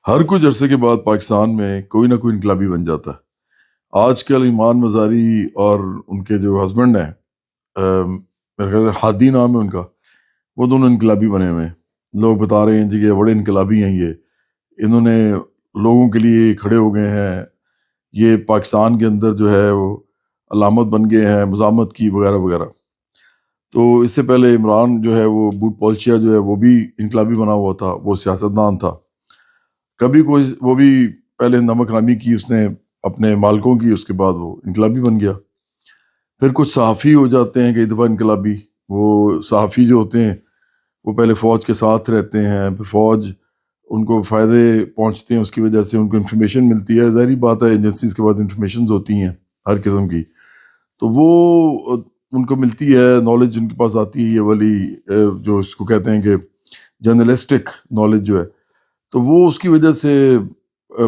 ہر کچھ عرصے کے بعد پاکستان میں کوئی نہ کوئی انقلابی بن جاتا ہے۔ آج کل ایمان مزاری اور ان کے جو ہسبینڈ ہیں، میرے خیال ہے ہادی نام ہے ان کا، وہ دونوں انقلابی بنے ہوئے ہیں۔ لوگ بتا رہے ہیں جی کہ بڑے انقلابی ہیں یہ، انہوں نے لوگوں کے لیے کھڑے ہو گئے ہیں، یہ پاکستان کے اندر جو ہے وہ علامت بن گئے ہیں مزاحمت کی وغیرہ وغیرہ۔ تو اس سے پہلے عمران جو ہے وہ بوٹ پولچیا جو ہے وہ بھی انقلابی بنا ہوا تھا، وہ سیاستدان تھا۔ کبھی کوئی وہ بھی پہلے نمک رانی کی اس نے اپنے مالکوں کی، اس کے بعد وہ انقلابی بن گیا۔ پھر کچھ صحافی ہو جاتے ہیں کئی دفعہ انقلابی۔ وہ صحافی جو ہوتے ہیں وہ پہلے فوج کے ساتھ رہتے ہیں، پھر فوج ان کو فائدے پہنچتے ہیں، اس کی وجہ سے ان کو انفارمیشن ملتی ہے، ظاہری بات ہے ایجنسیز کے پاس انفارمیشنز ہوتی ہیں ہر قسم کی، تو وہ ان کو ملتی ہے، نالج ان کے پاس آتی ہے، یہ والی جو اس کو کہتے ہیں کہ جرنلسٹک نالج جو ہے، تو وہ اس کی وجہ سے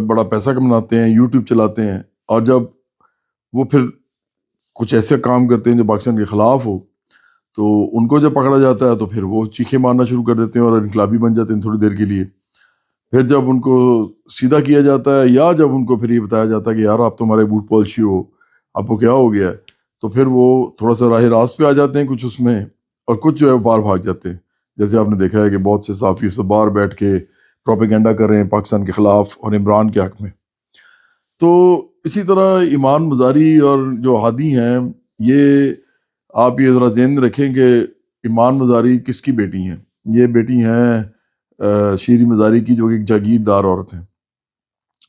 بڑا پیسہ کماتے ہیں، یوٹیوب چلاتے ہیں، اور جب وہ پھر کچھ ایسے کام کرتے ہیں جو پاکستان کے خلاف ہو تو ان کو جب پکڑا جاتا ہے تو پھر وہ چیخیں مارنا شروع کر دیتے ہیں اور انقلابی بن جاتے ہیں تھوڑی دیر کے لیے۔ پھر جب ان کو سیدھا کیا جاتا ہے یا جب ان کو پھر یہ بتایا جاتا ہے کہ یار آپ تو ہمارے بوٹ پالشی ہو، آپ کو کیا ہو گیا ہے، تو پھر وہ تھوڑا سا راہ راست پہ آ جاتے ہیں کچھ اس میں، اور کچھ جو ہے باہر بھاگ جاتے ہیں۔ جیسے آپ نے دیکھا ہے کہ بہت سے صحافی سے باہر بیٹھ کے پروپیگنڈا کر رہے ہیں پاکستان کے خلاف اور عمران کے حق میں۔ تو اسی طرح ایمان مزاری اور جو ہادی ہیں، یہ آپ یہ ذرا ذہن میں رکھیں کہ ایمان مزاری کس کی بیٹی ہیں؟ یہ بیٹی ہیں شیریں مزاری کی، جو کہ ایک جاگیردار عورت ہیں۔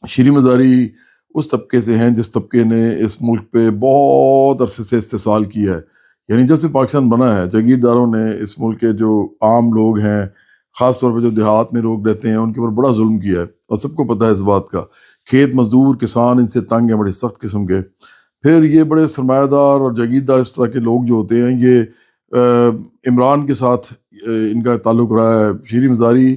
شیریں مزاری اس طبقے سے ہیں جس طبقے نے اس ملک پہ بہت عرصے سے استحصال کیا ہے، یعنی جب سے پاکستان بنا ہے جاگیرداروں نے اس ملک کے جو عام لوگ ہیں، خاص طور پہ جو دیہات میں لوگ رہتے ہیں، ان کے اوپر بڑا ظلم کیا ہے، اور سب کو پتہ ہے اس بات کا۔ کھیت مزدور کسان ان سے تنگ ہیں بڑے سخت قسم کے۔ پھر یہ بڑے سرمایہ دار اور جاگیردار اس طرح کے لوگ جو ہوتے ہیں، یہ عمران کے ساتھ ان کا تعلق رہا ہے۔ شیریں مزاری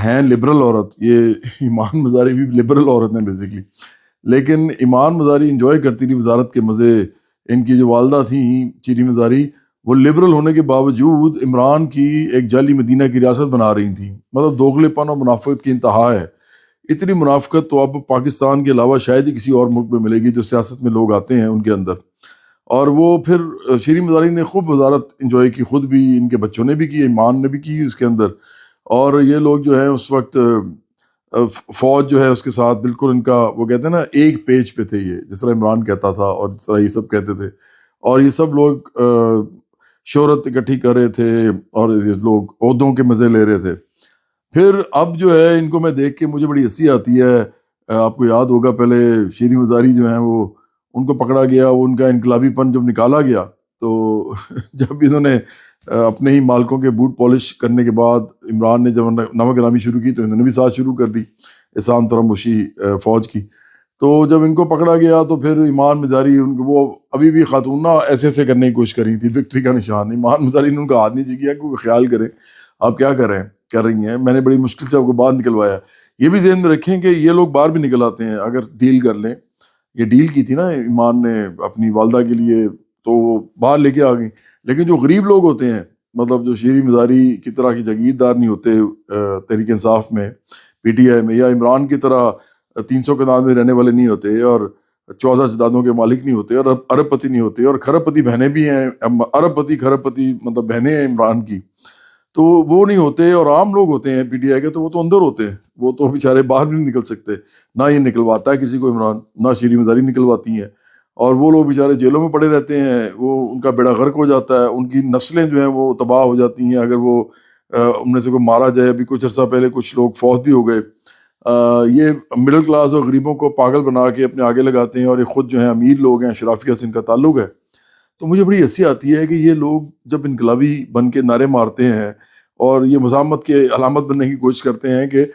ہیں لبرل عورت، یہ ایمان مزاری بھی لبرل عورت ہیں بیسیکلی، لیکن ایمان مزاری انجوائے کرتی تھی وزارت کے مزے۔ ان کی جو والدہ تھیں شیریں مزاری، وہ لبرل ہونے کے باوجود عمران کی ایک جعلی مدینہ کی ریاست بنا رہی تھیں، مطلب دوغلے پن اور منافقت کی انتہا ہے۔ اتنی منافقت تو اب پاکستان کے علاوہ شاید ہی کسی اور ملک میں ملے گی جو سیاست میں لوگ آتے ہیں ان کے اندر۔ اور وہ پھر شیریں مزاری نے خوب وزارت انجوائے کی، خود بھی، ان کے بچوں نے بھی کی، ایمان نے بھی کی اس کے اندر۔ اور یہ لوگ جو ہیں اس وقت فوج جو ہے اس کے ساتھ بالکل ان کا، وہ کہتے ہیں نا ایک پیج پہ تھے، یہ جس طرح عمران کہتا تھا اور جس طرح یہ سب کہتے تھے، اور یہ سب لوگ شہرت اکٹھی کر رہے تھے اور یہ لوگ عہدوں کے مزے لے رہے تھے۔ پھر اب جو ہے ان کو میں دیکھ کے مجھے بڑی ہنسی آتی ہے۔ آپ کو یاد ہوگا پہلے شیریں مزاری جو ہیں وہ ان کو پکڑا گیا، وہ ان کا انقلابی پن جب نکالا گیا تو جب انہوں نے اپنے ہی مالکوں کے بوٹ پالش کرنے کے بعد عمران نے جب نمک رانی شروع کی تو انہوں نے بھی ساتھ شروع کر دی احسان فراموشی فوج کی۔ تو جب ان کو پکڑا گیا تو پھر ایمان مزاری ان کو، وہ ابھی بھی خاتون نہ ایسے ایسے کرنے کی کوشش کر رہی تھی، وکٹری کا نشان، ایمان مزاری نے ان کا ہاتھ نہیں چکیا کہ وہ خیال کریں آپ کیا کر رہی ہیں، میں نے بڑی مشکل سے آپ کو باہر نکلوایا۔ یہ بھی ذہن میں رکھیں کہ یہ لوگ باہر بھی نکل آتے ہیں اگر ڈیل کر لیں۔ یہ ڈیل کی تھی نا ایمان نے اپنی والدہ کے لیے، تو وہ باہر لے کے آ گئی، لیکن جو غریب لوگ ہوتے ہیں، مطلب جو شیریں مزاری کی طرح کی جاگیردار نہیں ہوتے تحریک انصاف میں، پی ٹی آئی میں، یا عمران کی طرح 300 کنال میں رہنے والے نہیں ہوتے اور 14 جدادوں کے مالک نہیں ہوتے اور ارب پتی نہیں ہوتے، اور کھرب پتی بہنیں بھی ہیں، ارب پتی کھرب پتی مطلب بہنیں ہیں عمران کی، تو وہ نہیں ہوتے، اور عام لوگ ہوتے ہیں پی ٹی آئی کے، تو وہ تو اندر ہوتے ہیں، وہ تو بیچارے باہر بھی نہیں نکل سکتے، نہ یہ نکلواتا ہے کسی کو عمران، نہ شیریں مزاری نکلواتی ہیں، اور وہ لوگ بیچارے جیلوں میں پڑے رہتے ہیں، وہ ان کا بیڑا غرق ہو جاتا ہے، ان کی نسلیں جو ہیں وہ تباہ ہو جاتی ہیں اگر وہ ان میں سے کوئی مارا جائے۔ ابھی کچھ عرصہ پہلے کچھ لوگ فوت بھی ہو گئے۔ یہ مڈل کلاس اور غریبوں کو پاگل بنا کے اپنے آگے لگاتے ہیں، اور یہ خود جو ہیں امیر لوگ ہیں، اشرافیہ سے ان کا تعلق ہے۔ تو مجھے بڑی ہنسی آتی ہے کہ یہ لوگ جب انقلابی بن کے نعرے مارتے ہیں اور یہ مزاحمت کے علامت بننے کی کوشش کرتے ہیں، کہ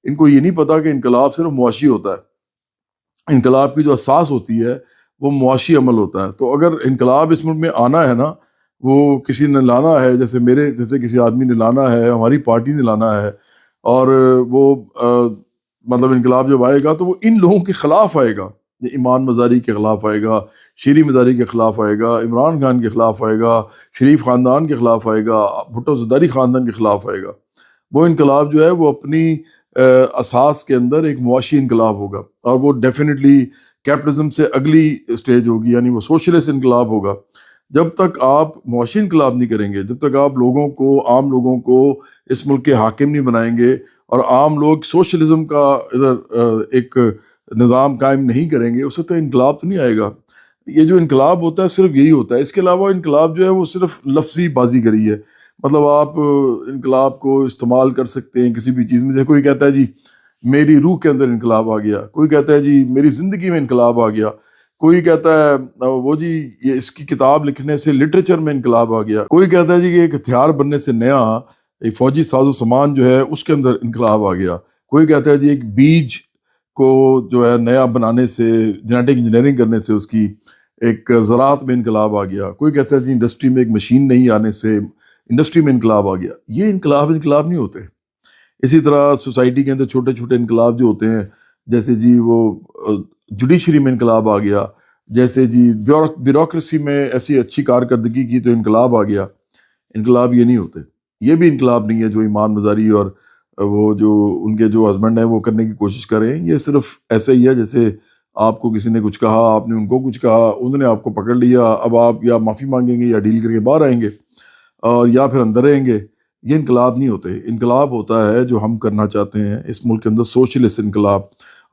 ان کو یہ نہیں پتا کہ انقلاب صرف معاشی ہوتا ہے، انقلاب کی جو اساس ہوتی ہے وہ معاشی عمل ہوتا ہے۔ تو اگر انقلاب اس ملک میں آنا ہے نا، وہ کسی نے لانا ہے، جیسے میرے جیسے کسی آدمی نے لانا ہے، ہماری پارٹی نے لانا ہے، اور وہ مطلب انقلاب جب آئے گا تو وہ ان لوگوں کے خلاف آئے گا، یہ ایمان مزاری کے خلاف آئے گا، شیریں مزاری کے خلاف آئے گا، عمران خان کے خلاف آئے گا، شریف خاندان کے خلاف آئے گا، بھٹو زرداری خاندان کے خلاف آئے گا۔ وہ انقلاب جو ہے وہ اپنی اساس کے اندر ایک معاشی انقلاب ہوگا، اور وہ ڈیفینیٹلی کیپٹلزم سے اگلی اسٹیج ہوگی، یعنی وہ سوشلسٹ انقلاب ہوگا۔ جب تک آپ معاشی انقلاب نہیں کریں گے، جب تک آپ لوگوں کو، عام لوگوں کو اس ملک کے حاکم نہیں بنائیں گے، اور عام لوگ سوشلزم کا ادھر ایک نظام قائم نہیں کریں گے، اس سے تو انقلاب تو نہیں آئے گا۔ یہ جو انقلاب ہوتا ہے صرف یہی ہوتا ہے، اس کے علاوہ انقلاب جو ہے وہ صرف لفظی بازی کری ہے۔ مطلب آپ انقلاب کو استعمال کر سکتے ہیں کسی بھی چیز میں، جیسے کوئی کہتا ہے جی میری روح کے اندر انقلاب آ گیا، کوئی کہتا ہے جی میری زندگی میں انقلاب آ گیا، کوئی کہتا ہے وہ جی یہ اس کی کتاب لکھنے سے لٹریچر میں انقلاب آ گیا، کوئی کہتا ہے جی کہ ایک ہتھیار بننے سے نیا ایک فوجی ساز و سامان جو ہے اس کے اندر انقلاب آ گیا، کوئی کہتا ہے جی ایک بیج کو جو ہے نیا بنانے سے، جینیٹک انجینئرنگ کرنے سے اس کی ایک زراعت میں انقلاب آ گیا، کوئی کہتا ہے جی انڈسٹری میں ایک مشین نہیں آنے سے انڈسٹری میں انقلاب آ گیا۔ یہ انقلاب نہیں ہوتے۔ اسی طرح سوسائٹی کے اندر چھوٹے چھوٹے انقلاب جو ہوتے ہیں، جیسے جی وہ جوڈیشری میں انقلاب آ گیا، جیسے جی بیوروکریسی میں ایسی اچھی کارکردگی کی تو انقلاب آ گیا۔ انقلاب یہ نہیں ہوتے، یہ بھی انقلاب نہیں ہے جو ایمان مزاری اور وہ جو ان کے جو ہسبینڈ ہیں وہ کرنے کی کوشش کریں۔ یہ صرف ایسے ہی ہے جیسے آپ کو کسی نے کچھ کہا، آپ نے ان کو کچھ کہا، انہوں نے آپ کو پکڑ لیا، اب آپ یا معافی مانگیں گے یا ڈیل کر کے باہر آئیں گے، اور یا پھر اندر رہیں گے۔ یہ انقلاب نہیں ہوتے۔ انقلاب ہوتا ہے جو ہم کرنا چاہتے ہیں اس ملک کے اندر، سوشلسٹ انقلاب،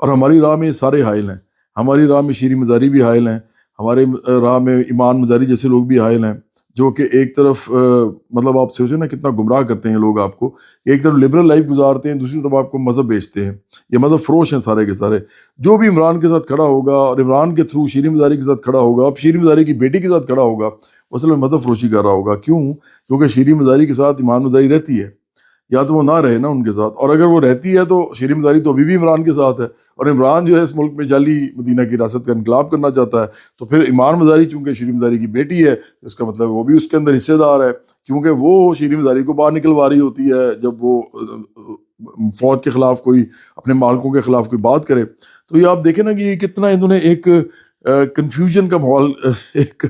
اور ہماری راہ میں یہ سارے حائل ہیں۔ ہماری راہ میں شیریں مزاری بھی حائل ہیں، ہمارے راہ میں ایمان مزاری جیسے لوگ بھی حائل ہیں، جو کہ ایک طرف مطلب آپ سوچیں نا کتنا گمراہ کرتے ہیں لوگ آپ کو، ایک طرف لبرل لائف گزارتے ہیں، دوسری طرف آپ کو مذہب بیچتے ہیں۔ یہ مذہب فروش ہیں سارے کے سارے۔ جو بھی عمران کے ساتھ کھڑا ہوگا اور عمران کے تھرو شیریں مزاری کے ساتھ کھڑا ہوگا، اب شیریں مزاری کی بیٹی کے ساتھ کھڑا ہوگا، وہ اصل میں مذہب فروشی کر رہا ہوگا۔ کیوں؟ کیونکہ شیریں مزاری کے ساتھ ایمان مزاری رہتی ہے، یا تو وہ نہ رہے نا ان کے ساتھ، اور اگر وہ رہتی ہے تو شیریں مزاری تو ابھی بھی عمران کے ساتھ ہے، اور عمران جو ہے اس ملک میں جعلی مدینہ کی ریاست کا انقلاب کرنا چاہتا ہے، تو پھر ایمان مزاری چونکہ شیریں مزاری کی بیٹی ہے، اس کا مطلب وہ بھی اس کے اندر حصے دار ہے، کیونکہ وہ شیریں مزاری کو باہر نکلوا رہی ہوتی ہے جب وہ فوج کے خلاف کوئی، اپنے مالکوں کے خلاف کوئی بات کرے۔ تو یہ آپ دیکھیں نا کہ یہ کتنا انہوں نے ایک کنفیوژن کا ماحول ایک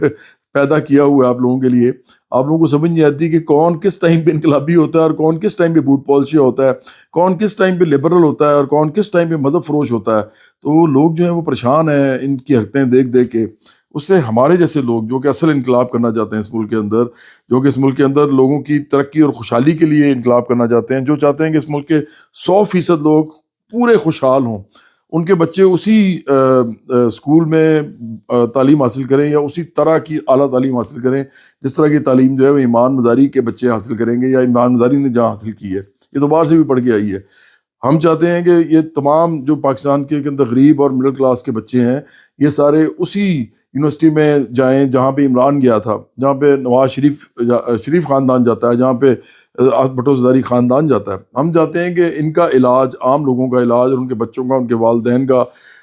پیدا کیا ہوا ہے آپ لوگوں کے لیے۔ آپ لوگوں کو سمجھ نہیں آتی کہ کون کس ٹائم پہ انقلابی ہوتا ہے اور کون کس ٹائم پہ بوٹ پالشیا ہوتا ہے، کون کس ٹائم پہ لبرل ہوتا ہے اور کون کس ٹائم پہ مذہب فروش ہوتا ہے۔ تو لوگ جو ہیں وہ پریشان ہیں ان کی حرکتیں دیکھ دیکھ کے۔ اس سے ہمارے جیسے لوگ جو کہ اصل انقلاب کرنا چاہتے ہیں اس ملک کے اندر، جو کہ اس ملک کے اندر لوگوں کی ترقی اور خوشحالی کے لیے انقلاب کرنا چاہتے ہیں، جو چاہتے ہیں کہ اس ملک کے 100% لوگ پورے خوشحال ہوں، ان کے بچے اسی اسکول میں تعلیم حاصل کریں یا اسی طرح کی اعلیٰ تعلیم حاصل کریں جس طرح کی تعلیم جو ہے وہ ایمان مزاری کے بچے حاصل کریں گے یا ایمان مزاری نے جہاں حاصل کی ہے۔ یہ تو باہر سے بھی پڑھ کے آئی ہے۔ ہم چاہتے ہیں کہ یہ تمام جو پاکستان کے اندر غریب اور مڈل کلاس کے بچے ہیں، یہ سارے اسی یونیورسٹی میں جائیں جہاں پہ عمران گیا تھا، جہاں پہ نواز شریف خاندان جاتا ہے، جہاں پہ بھٹو زرداری خاندان جاتا ہے۔ ہم چاہتے ہیں کہ ان کا علاج، عام لوگوں کا علاج، اور ان کے بچوں کا، ان کے والدین کا،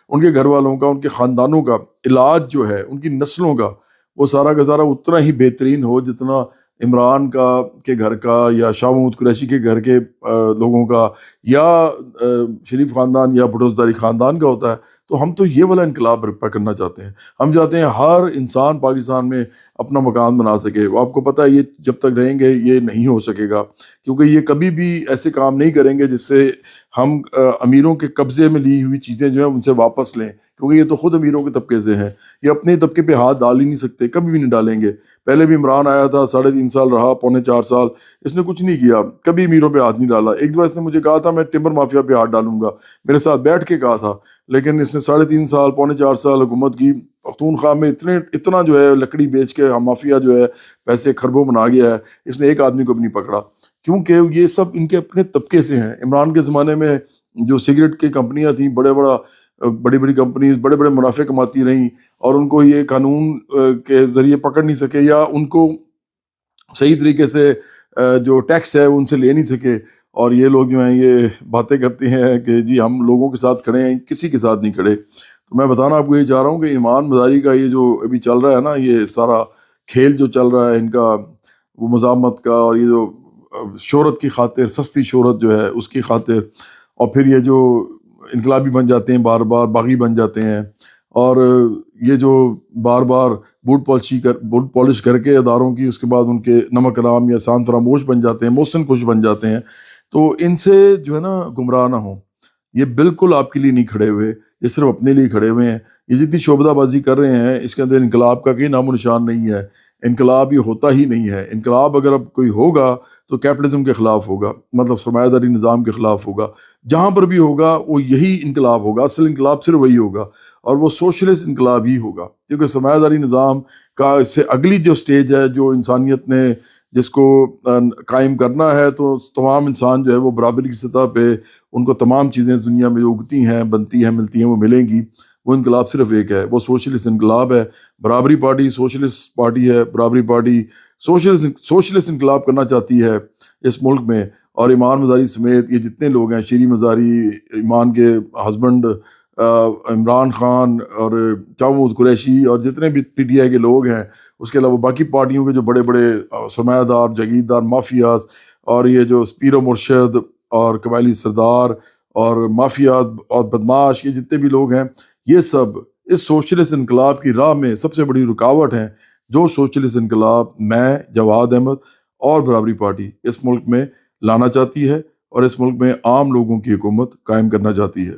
ان کے گھر والوں کا، ان کے خاندانوں کا علاج جو ہے، ان کی نسلوں کا، وہ سارا کا سارا اتنا ہی بہترین ہو جتنا عمران کا کے گھر کا یا شاہ محمود قریشی کے گھر کے لوگوں کا یا شریف خاندان یا بھٹو زرداری خاندان کا ہوتا ہے۔ تو ہم تو یہ والا انقلاب برپا کرنا چاہتے ہیں۔ ہم چاہتے ہیں ہر انسان پاکستان میں اپنا مکان بنا سکے۔ آپ کو پتہ ہے یہ جب تک رہیں گے یہ نہیں ہو سکے گا، کیونکہ یہ کبھی بھی ایسے کام نہیں کریں گے جس سے ہم امیروں کے قبضے میں لی ہوئی چیزیں جو ہیں ان سے واپس لیں، کیونکہ یہ تو خود امیروں کے طبقے سے ہیں، یہ اپنے طبقے پہ ہاتھ ڈال ہی نہیں سکتے، کبھی بھی نہیں ڈالیں گے۔ پہلے بھی عمران آیا تھا، 3.5 سال رہا، 3.25 سال، اس نے کچھ نہیں کیا، کبھی امیروں پہ ہاتھ نہیں ڈالا۔ ایک دفعہ اس نے مجھے کہا تھا میں ٹمبر مافیا پہ ہاتھ ڈالوں گا، میرے ساتھ بیٹھ کے کہا تھا، لیکن اس نے 3.5 سال 3.25 سال حکومت کی۔ پختونخوا میں اتنا جو ہے لکڑی بیچ کے مافیا جو ہے پیسے خربوں بنا گیا ہے، اس نے ایک آدمی کو بھی نہیں پکڑا، کیونکہ یہ سب ان کے اپنے طبقے سے ہیں۔ عمران کے زمانے میں جو سگریٹ کی کمپنیاں تھیں، بڑی بڑی کمپنیز بڑے بڑے منافع کماتی رہیں، اور ان کو یہ قانون کے ذریعے پکڑ نہیں سکے، یا ان کو صحیح طریقے سے جو ٹیکس ہے ان سے لے نہیں سکے۔ اور یہ لوگ جو ہیں یہ باتیں کرتے ہیں کہ جی ہم لوگوں کے ساتھ کھڑے ہیں، کسی کے ساتھ نہیں کھڑے۔ تو میں بتانا آپ کو یہ چاہ رہا ہوں کہ ایمان مزاری کا یہ جو ابھی چل رہا ہے نا، یہ سارا کھیل جو چل رہا ہے ان کا، وہ مزاحمت کا، اور یہ جو شہرت کی خاطر، سستی شہرت جو ہے اس کی خاطر، اور پھر یہ جو انقلابی بن جاتے ہیں، بار بار باغی بن جاتے ہیں، اور یہ جو بار بار بوٹ پالش کر کے اداروں کی، اس کے بعد ان کے نمک حرام یا سان فراموش بن جاتے ہیں، محسن کش بن جاتے ہیں۔ تو ان سے جو ہے نا گمراہ نہ ہوں، یہ بالکل آپ کے لیے نہیں کھڑے ہوئے، یہ صرف اپنے لیے کھڑے ہوئے ہیں۔ یہ جتنی شعبدہ بازی کر رہے ہیں اس کے اندر انقلاب کا کوئی نام و نشان نہیں ہے، انقلاب یہ ہوتا ہی نہیں ہے۔ انقلاب اگر اب کوئی ہوگا تو کیپٹلزم کے خلاف ہوگا، مطلب سرمایہ داری نظام کے خلاف ہوگا، جہاں پر بھی ہوگا وہ یہی انقلاب ہوگا، اصل انقلاب صرف وہی ہوگا، اور وہ سوشلسٹ انقلاب ہی ہوگا، کیونکہ سرمایہ داری نظام کا اس سے اگلی جو سٹیج ہے جو انسانیت نے جس کو قائم کرنا ہے، تو تمام انسان جو ہے وہ برابری کی سطح پہ ان کو تمام چیزیں دنیا میں جو اگتی ہیں، بنتی ہیں، ملتی ہیں، وہ ملیں گی۔ وہ انقلاب صرف ایک ہے، وہ سوشلسٹ انقلاب ہے۔ برابری پارٹی سوشلسٹ پارٹی ہے، برابری پارٹی سوشلسٹ انقلاب کرنا چاہتی ہے اس ملک میں۔ اور ایمان مزاری سمیت یہ جتنے لوگ ہیں، شیریں مزاری، ایمان کے ہسبینڈ عمران خان، اور چاہ محمود قریشی، اور جتنے بھی پی ٹی آئی کے لوگ ہیں، اس کے علاوہ باقی پارٹیوں کے جو بڑے بڑے سرمایہ دار، جاگیردار، مافیاز، اور یہ جو پیر و مرشد اور قبائلی سردار اور مافیات اور بدماش، یہ جتنے بھی لوگ ہیں، یہ سب اس سوشلسٹ انقلاب کی راہ میں سب سے بڑی رکاوٹ ہیں، جو سوشلسٹ انقلاب میں جواد احمد اور برابری پارٹی اس ملک میں لانا چاہتی ہے، اور اس ملک میں عام لوگوں کی حکومت قائم کرنا چاہتی ہے۔